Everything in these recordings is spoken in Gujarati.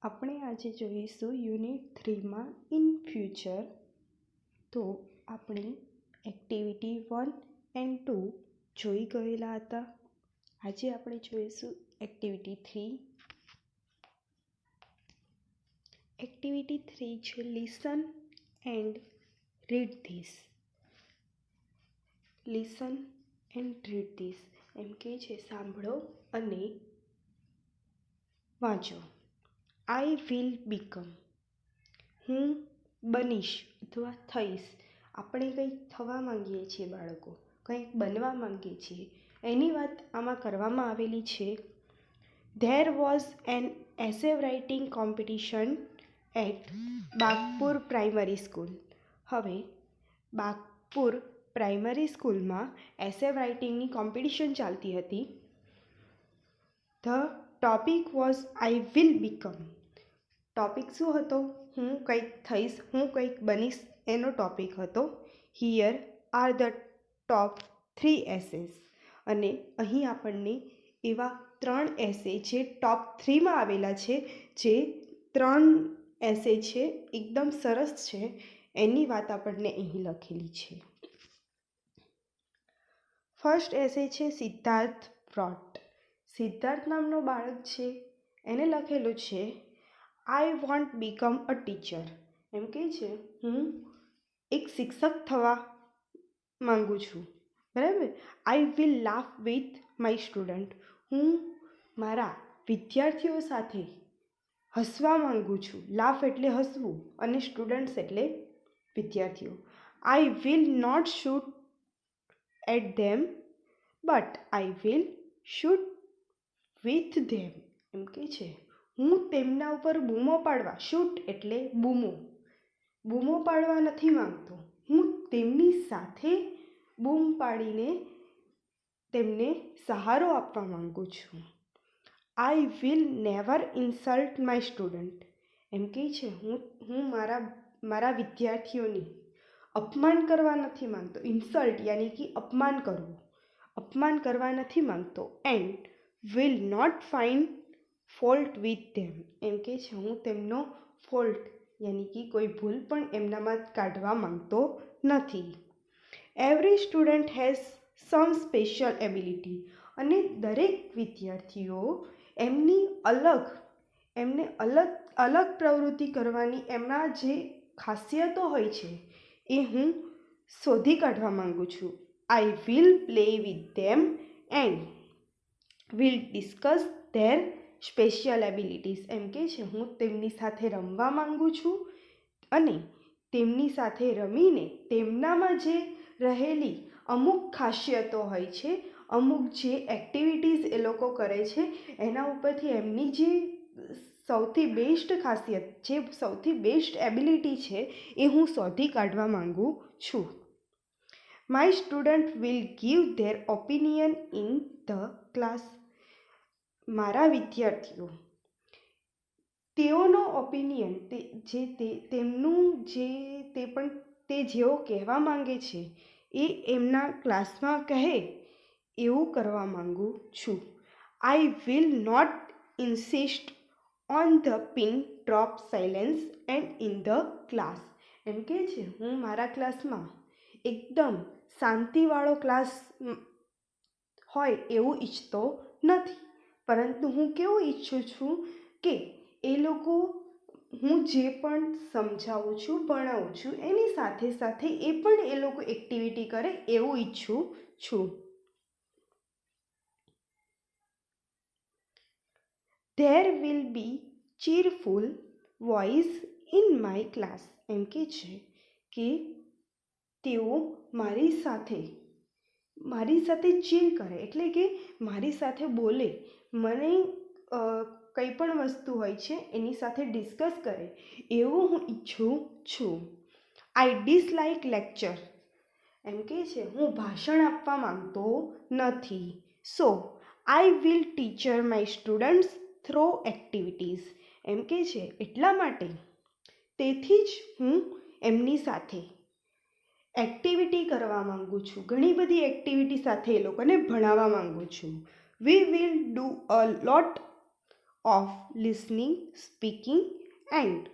આપણે આજે જોઈશું યુનિટ 3માં ઇન ફ્યુચર. તો આપણે એક્ટિવિટી 1 એન્ડ 2 જોઈ ગયેલા હતા. આજે આપણે જોઈશું એક્ટિવિટી 3. એક્ટિવિટી 3 છે listen and read this. Listen and read this એમ કે છે સાંભળો અને વાંચો. આઈ વિલ બીકમ, હું બનીશ અથવા થઈશ. આપણે કંઈક થવા માંગીએ છીએ બાળકો, કંઈક બનવા માંગીએ છીએ, એની વાત આમાં કરવામાં આવેલી છે. There was an essay writing competition at Bagpur primary school. હવે બાગપુર પ્રાઇમરી સ્કૂલમાં એસે રાઇટિંગની કોમ્પિટિશન ચાલતી હતી. The topic was I will become. Topic શું હતો? હું કંઈક થઈશ, હું કંઈક બનીશ, એનો ટોપિક હતો. Here are the top 3 ashes. અને અહીં આપણને એવા 3 એસે જે ટોપ 3માં આવેલા છે, જે 3 એસે છે એકદમ સરસ છે, એની વાત આપણને અહીં લખેલી છે. ફર્સ્ટ એસે છે સિદ્ધાર્થ બ્રોટ. સિદ્ધાર્થ નામનો બાળક છે, એને લખેલું છે I want become a teacher. એમ કહે છે હું એક શિક્ષક થવા માગું છું. બરાબર. I will laugh with my student. હું મારા વિદ્યાર્થીઓ સાથે હસવા માગું છું. લાફ એટલે હસવું અને સ્ટુડન્ટ્સ એટલે વિદ્યાર્થીઓ. I will not shoot at them but I will shoot with them. એમ કે છે હું તેમના ઉપર બૂમો પાડવા, શૂટ એટલે બૂમો, બૂમો પાડવા નથી માંગતો, હું તેમની સાથે બૂમ પાડીને તેમને સહારો આપવા માંગુ છું. I will never insult my student. એમ કે છે હું મારા વિદ્યાર્થીઓની અપમાન કરવા નથી માંગતો. ઇન્સલ્ટ યાની કે અપમાન કરવું, અપમાન કરવા નથી માંગતો. And will not find fault with them. એમ કે છે હું તેમનો ફોલ્ટ યાની કે કોઈ ભૂલ પણ એમનામાં કાઢવા માંગતો નથી. Every student has some special ability. અને દરેક વિદ્યાર્થીઓ એમને અલગ પ્રવૃત્તિ કરવાની એમના જે ખાસિયતો હોય છે એ હું શોધી કાઢવા માંગુ છું. I will play with them and will discuss their special abilities. એમ કે છે હું તેમની સાથે રમવા માંગુ છું અને તેમની સાથે રમીને તેમનામાં જે રહેલી અમુક ખાસિયતો હોય છે, અમુક જે એક્ટિવિટીઝ એ લોકો કરે છે, એના ઉપરથી એમની જે સૌથી બેસ્ટ ખાસિયત, જે સૌથી બેસ્ટ એબિલિટી છે એ હું શોધી કાઢવા માંગુ છું. My student will give there opinion in the class. મારા વિદ્યાર્થીઓ તેઓનો ઓપિનિયન, તે જેઓ કહેવા માંગે છે એ એમના ક્લાસમાં કહે એવું કરવા માંગુ છું. I will not insist on the pin drop silence and in the class. એમ કે છે હું મારા ક્લાસમાં એકદમ શાંતિવાળો ક્લાસ હોય એવું ઈચ્છતો નથી, પરંતુ હું કેવું ઈચ્છું છું કે એ લોકો હું જે પણ સમજાવું છું, ભણાવું છું, એની સાથે સાથે એ પણ એ લોકો એક્ટિવિટી કરે એવું ઈચ્છું છું. There will be cheerful voice in my class. એમ કે છે કે તેઓ મારી સાથે ચીલ કરે એટલે કે મારી સાથે બોલે, મને કંઈ પણ વસ્તુ હોય છે એની સાથે ડિસ્કસ કરે એવું હું ઈચ્છું છું. આઈ ડિસલાઇક લેક્ચર. એમ કે છે હું ભાષણ આપવા માંગતો નથી. So I will teacher my students through activities. એમ કે છે એટલા માટે, તેથી જ હું એમની સાથે એક્ટિવિટી કરવા માંગુ છું, ઘણી બધી એક્ટિવિટી સાથે એ લોકોને ભણાવવા માંગુ છું. We will do a lot of listening, speaking and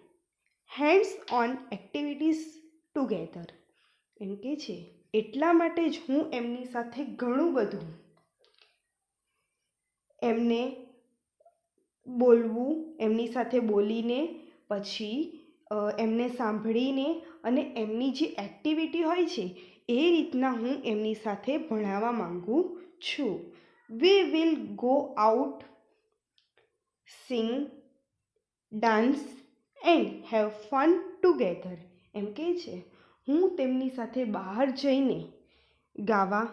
hands-on activities together. એમ કે છે એટલા માટે જ હું એમની સાથે ઘણું બધું એમને બોલવું, એમની સાથે બોલીને પછી એમને સાંભળીને અને એમની જે એક્ટિવિટી હોય છે એ રીતના હું એમની સાથે ભણાવવા માંગુ છું. We will go out, sing, dance and have fun together. એમ કે છે હું તેમની સાથે બહાર જઈને ગાવા,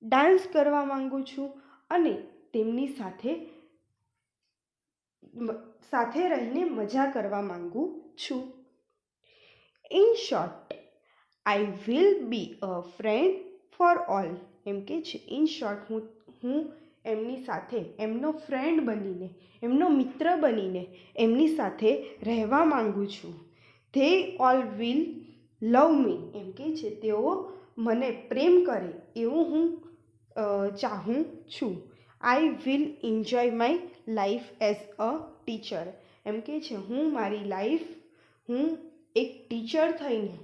ડાન્સ કરવા માંગુ છું અને તેમની સાથે રહીને મજા કરવા માંગુ છું. In short, I will be a friend for all. એમ કે છે ઇન શોર્ટ હું એમની સાથે એમનો ફ્રેન્ડ બનીને, એમનો મિત્ર બનીને એમની સાથે રહેવા માંગુ છું. ધે ઓલ વિલ લવ મી. એમ કે છે તેઓ મને પ્રેમ કરે એવું હું ચાહું છું. I will enjoy my life as a teacher. એમ કે છે હું મારી લાઈફ હું એક ટીચર થઈને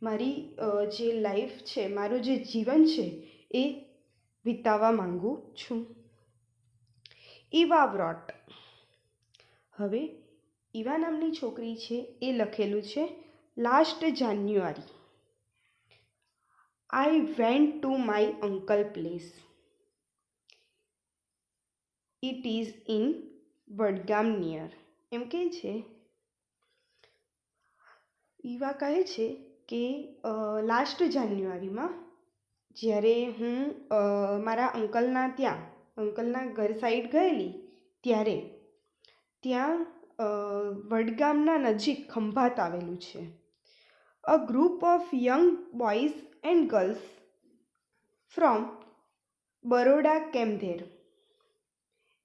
મારી જે લાઈફ છે, મારું જે જીવન છે એ વિતાવવા માંગુ છું. Eva wrote. હવે ઈવા નામની છોકરી છે એ લખેલું છે last January. I went to my uncle place. It is in Vadgam near. એમ કે છે ઈવા કહે છે કે લાસ્ટ જાન્યુઆરીમાં જ્યારે હું મારા અંકલના ઘર સાઈડ ગયેલી ત્યારે ત્યાં વડગામના નજીક ખંભાત આવેલું છે. A group of young boys and girls from Baroda came there.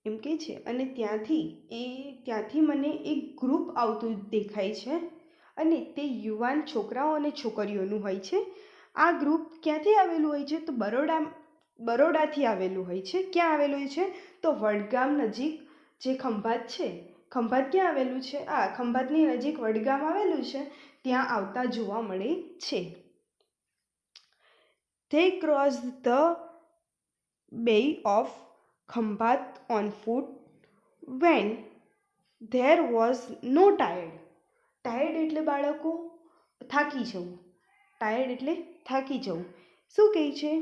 એમ કે છે અને ત્યાંથી મને એક ગ્રુપ આવતું દેખાય છે અને તે યુવાન છોકરાઓ અને છોકરીઓનું હોય છે. આ ગ્રુપ ક્યાંથી આવેલું હોય છે? તો બરોડાથી આવેલું હોય છે. ક્યાં આવેલું હોય છે? તો વડગામ નજીક જે ખંભાત છે. ખંભાત ક્યાં આવેલું છે? ખંભાતની નજીક વડગામ આવેલું છે, ત્યાં આવતા જોવા મળે છે. They crossed the bay of Khambat on foot when there was no tide. Tired એટલે બાળકો થાકી જવું. ટાયર્ડ એટલે થાકી જવું. શું કહે છે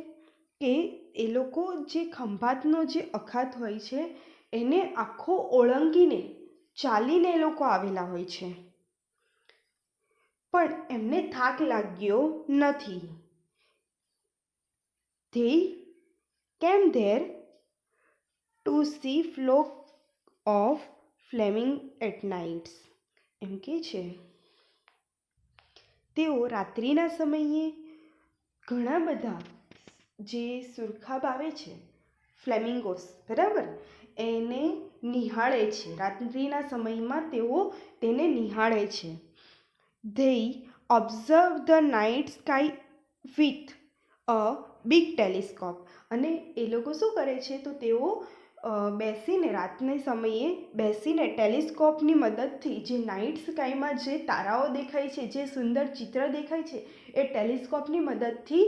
કે એ લોકો જે ખંભાતનો જે અખાત હોય છે એને આખો ઓળંગીને ચાલીને એ લોકો આવેલા હોય છે, પણ એમને થાક લાગ્યો નથી. They came there to see flock of flaming at nights. એમ કે છે તેઓ રાત્રિના સમયે ઘણા બધા જે સુરખાબ આવે છે, ફ્લેમિંગોસ, બરાબર, એને નિહાળે છે. રાત્રિના સમયમાં તેઓ તેને નિહાળે છે. They observe the night sky with a big telescope. અને એ લોકો શું કરે છે? તો તેઓ બેસીને રાતના સમયે બેસીને ટેલિસ્કોપની મદદથી જે નાઇટ સ્કાયમાં જે તારાઓ દેખાય છે, જે સુંદર ચિત્ર દેખાય છે, એ ટેલિસ્કોપની મદદથી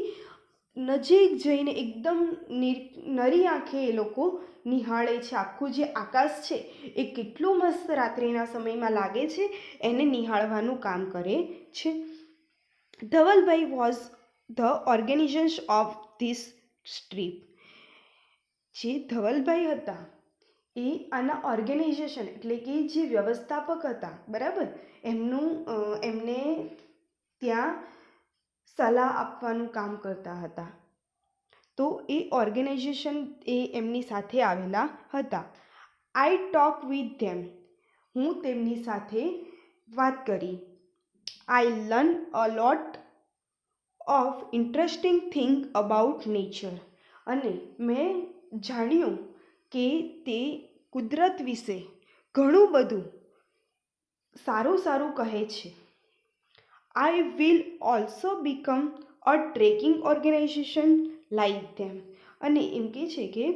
નજીક જઈને એકદમ નરી આંખે એ લોકો નિહાળે છે. આખું જે આકાશ છે એ કેટલું મસ્ત રાત્રિના સમયમાં લાગે છે એને નિહાળવાનું કામ કરે છે. Dhavalbhai was the organiser of this trip. જે ધવલભાઈ હતા એ આના ઓર્ગેનાઇઝેશન એટલે કે જે વ્યવસ્થાપક હતા, બરાબર, એમને ત્યાં સલાહ આપવાનું કામ કરતા હતા. તો એ ઓર્ગેનાઇઝેશન એ એમની સાથે આવેલા હતા. I talk with them. હું તેમની સાથે વાત કરી. I learn a lot of interesting thing about nature. અને મેં જાણ્યું કે તે કુદરત વિશે ઘણું બધું સારું કહે છે. I will also become a trekking organization like them. અને એમ કહે છે કે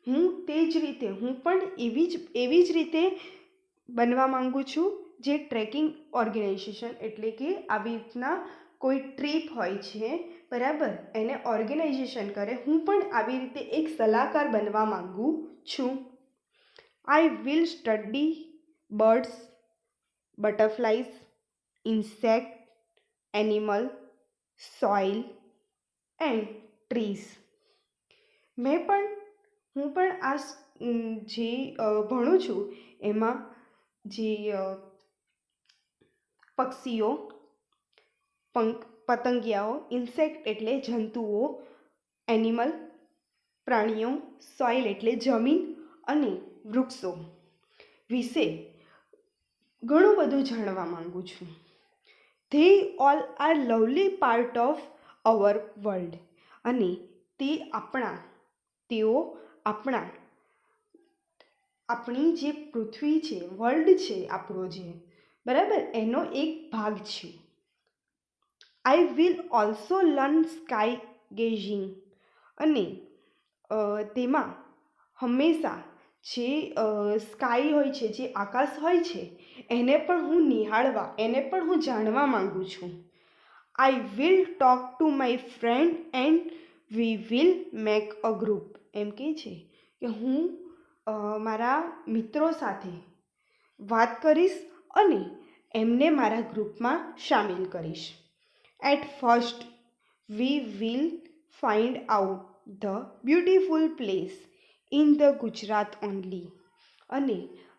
હું તે જ રીતે હું પણ એવી જ રીતે બનવા માંગુ છું, જે ટ્રેકિંગ ઓર્ગેનાઇઝેશન એટલે કે આવી રીતના કોઈ ટ્રીપ હોય છે બરાબર, એને ઓર્ગેનાઇઝેશન કરે, હું પણ આવી રીતે એક સલાહકાર બનવા માંગુ છું. I will study birds, butterflies, insect, animal, soil and trees. હું પણ આ જે ભણું છું એમાં જે પક્ષીઓ, પતંગિયાઓ, ઇન્સેક્ટ એટલે જંતુઓ, એનિમલ પ્રાણીઓ, સોઇલ એટલે જમીન અને વૃક્ષો વિશે ઘણું બધું જાણવા માંગુ છું. They all are lovely part of our world. અને તેઓ આપણી જે પૃથ્વી છે, વર્લ્ડ છે આપણો જે બરાબર, એનો એક ભાગ છે. I will also learn sky gazing. અને તેમાં હંમેશા જે સ્કાય હોય છે, જે આકાશ હોય છે, એને પણ હું જાણવા માંગુ છું. I will talk to my friend and we will make a group. એમ કહે છે કે હું મારા મિત્રો સાથે વાત કરીશ અને એમને મારા ગ્રુપમાં સામેલ કરીશ. At first we will find out the beautiful place in the Gujarat only.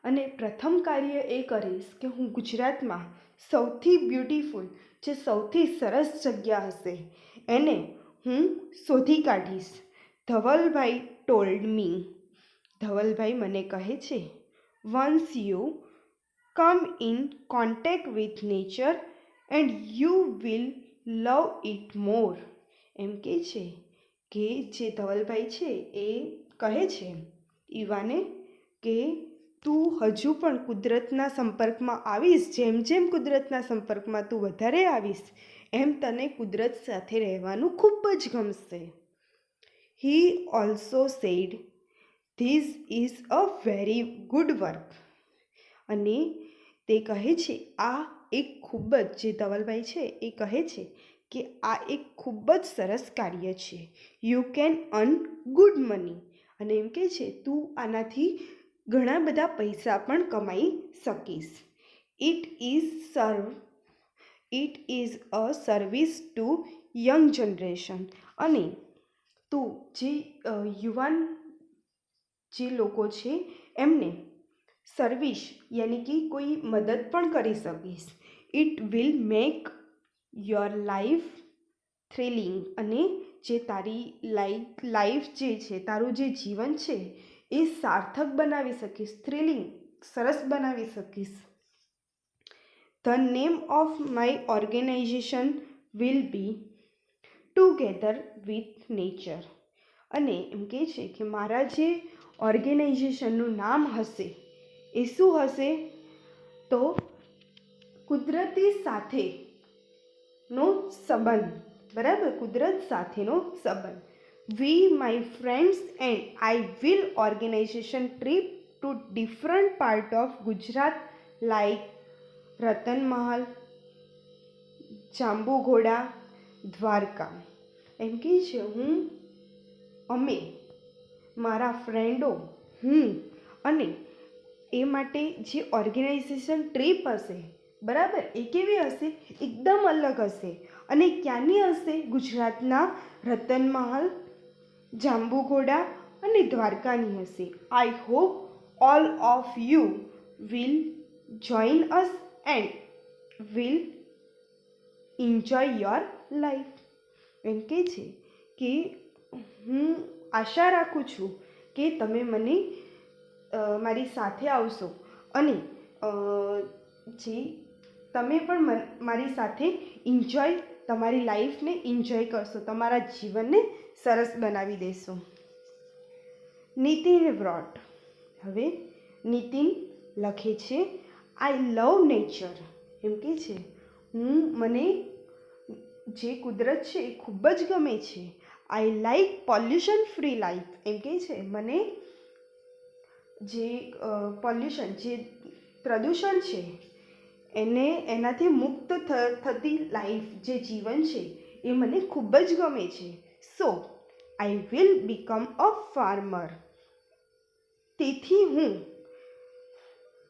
અને પ્રથમ કાર્ય એ કરીશ કે હું ગુજરાતમાં સૌથી બ્યુટિફુલ, જે સૌથી સરસ જગ્યા હશે એને હું શોધી કાઢીશ. ધવલભાઈ ટોલ્ડ મી. ધવલભાઈ મને કહે છે, once you come in contact with nature and you will love it more. એમ કે છે કે જે ધવલભાઈ છે એ કહે છે ઈવાને કે તું હજુ પણ કુદરતના સંપર્કમાં આવીશ, જેમ જેમ કુદરતના સંપર્કમાં તું વધારે આવીશ એમ તને કુદરત સાથે રહેવાનું ખૂબ જ ગમશે. He also said this is a very good work. અને તે કહે છે આ એક ખૂબ જ, જે ધવલભાઈ છે એ કહે છે કે આ એક ખૂબ જ સરસ કાર્ય છે. You can earn good money. અને એમ કહે છે તું આનાથી ઘણા બધા પૈસા પણ કમાઈ શકીશ. It is a service two young generation. અને તું જે યુવાન જે લોકો છે એમને સર્વિસ યાની કે કોઈ મદદ પણ કરી શકીશ. It will make your life thrilling. અને જે તારી લાઈફ જે છે, તારું જે જીવન છે એ સાર્થક બનાવી શકીશ, થ્રિલિંગ સરસ બનાવી શકીશ. The name of my organisation will be together with nature. અને એમ કહે છે કે મારા જે ઓર્ગેનાઇઝેશનનું નામ હશે એ શું હશે? તો કુદરતી સાથેનો સંબંધ, બરાબર, કુદરત સાથેનો સંબંધ. We my friends and I will organisation trip to different part of Gujarat like Ratanmahal, Jambughoda, Dwarka. એમ કહે છે અમે મારા ફ્રેન્ડો, હું અને એ માટે જે ઓર્ગેનાઇઝેશન ટ્રીપ હશે બરાબર, એ કેવી હશે? એકદમ અલગ હશે. અને ક્યાંની હશે? ગુજરાતના રતનમહાલ, જાંબુઘોડા અને દ્વારકાની હશે. I hope all of you will join us and will enjoy your life. એમ કહે છે કે હું આશા રાખું છું કે તમે મારી સાથે આવશો અને જે તમે પણ મારી સાથે તમારી લાઈફને એન્જોય કરશો, તમારા જીવનને સરસ બનાવી દેશો. નીતિન વ્રોટ. હવે નીતિન લખે છે આઈ લવ નેચર. એમ કે છે મને જે કુદરત છે એ ખૂબ જ ગમે છે. I like pollution free life. એમ કહે છે મને જે પોલ્યુશન જે પ્રદૂષણ છે એનાથી મુક્ત થતી લાઈફ જે જીવન છે એ મને ખૂબ જ ગમે છે. So I will become a farmer. તેથી હું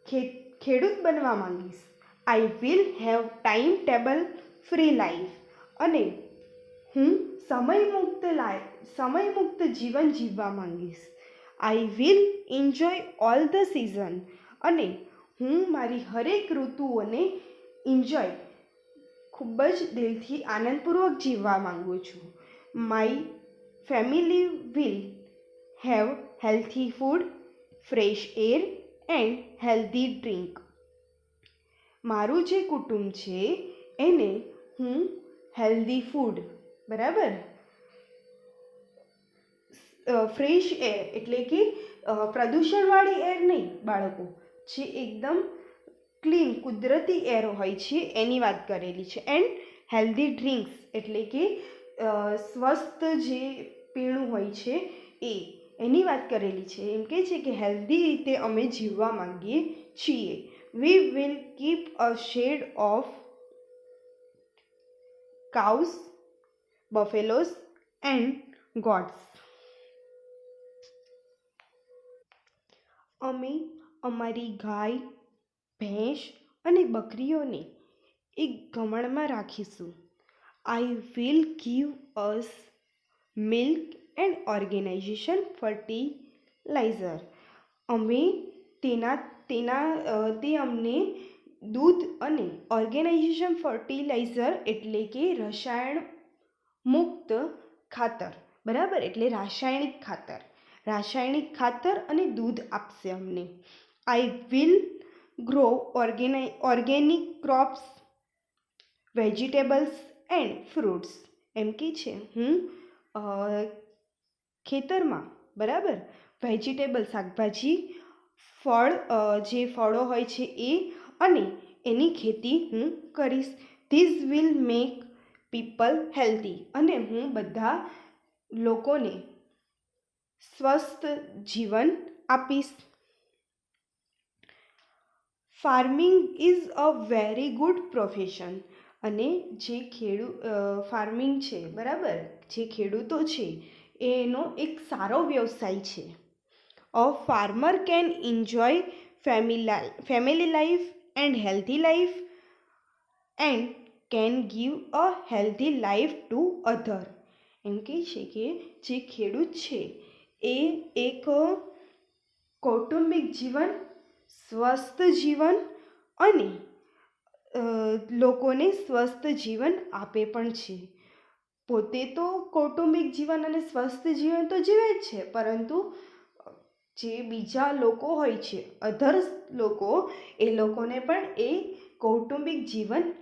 ખેડૂત બનવા માંગીશ. I will have time table free life. અને હું સમય મુક્ત જીવન જીવવા માંગીશ. I will enjoy all the season. અને હું મારી હરેક ઋતુઓને એન્જોય ખૂબ જ દિલથી આનંદપૂર્વક જીવવા માંગુ છું. My family will have healthy food, fresh air and healthy drink. મારું જે કુટુંબ છે એને હું હેલ્ધી ફૂડ, બરાબર, ફ્રેશ એર એટલે કે પ્રદૂષણવાળી એર નહીં બાળકો, જે એકદમ ક્લીન કુદરતી એર હોય છે એની વાત કરેલી છે. એન્ડ હેલ્ધી ડ્રિંક્સ એટલે કે સ્વસ્થ જે પીણું હોય છે એની વાત કરેલી છે. એમ કહે છે કે હેલ્ધી રીતે અમે જીવવા માંગીએ છીએ. We will keep a shed of cows, buffaloes and goats. અમે અમારી ગાય, ભેંસ અને બકરીઓને એક ગમણમાં રાખીશું. I will give us milk and organisation fertiliser. અમે તે અમને દૂધ અને ઓર્ગેનાઇઝેશન ફર્ટિલાઇઝર એટલે કે રસાયણ મુક્ત ખાતર, બરાબર, એટલે રાસાયણિક ખાતર અને દૂધ આપશે અમને. I will grow organic crops, vegetables and fruits. એમ કે છે હું ખેતરમાં, બરાબર, વેજીટેબલ શાકભાજી, જે ફળો હોય છે એ અને એની ખેતી હું કરીશ. This will make people healthy. અને હું બધા લોકોને સ્વસ્થ જીવન આપીશ. Farming is a very good profession. અને જે ફાર્મિંગ છે, બરાબર, જે ખેડૂતો છે એનો એક સારો વ્યવસાય છે. A farmer can enjoy family life and healthy life and can give a healthy life to other. એમ કહે છે કે જે ખેડૂત છે એ એક કૌટુંબિક જીવન, સ્વસ્થ જીવન અને લોકોને સ્વસ્થ જીવન આપે પણ છે. પોતે તો કૌટુંબિક જીવન અને સ્વસ્થ જીવન તો જીવે જ છે, પરંતુ જે બીજા લોકો હોય છે, અધર્સ લોકો, એ લોકોને પણ એ કૌટુંબિક જીવન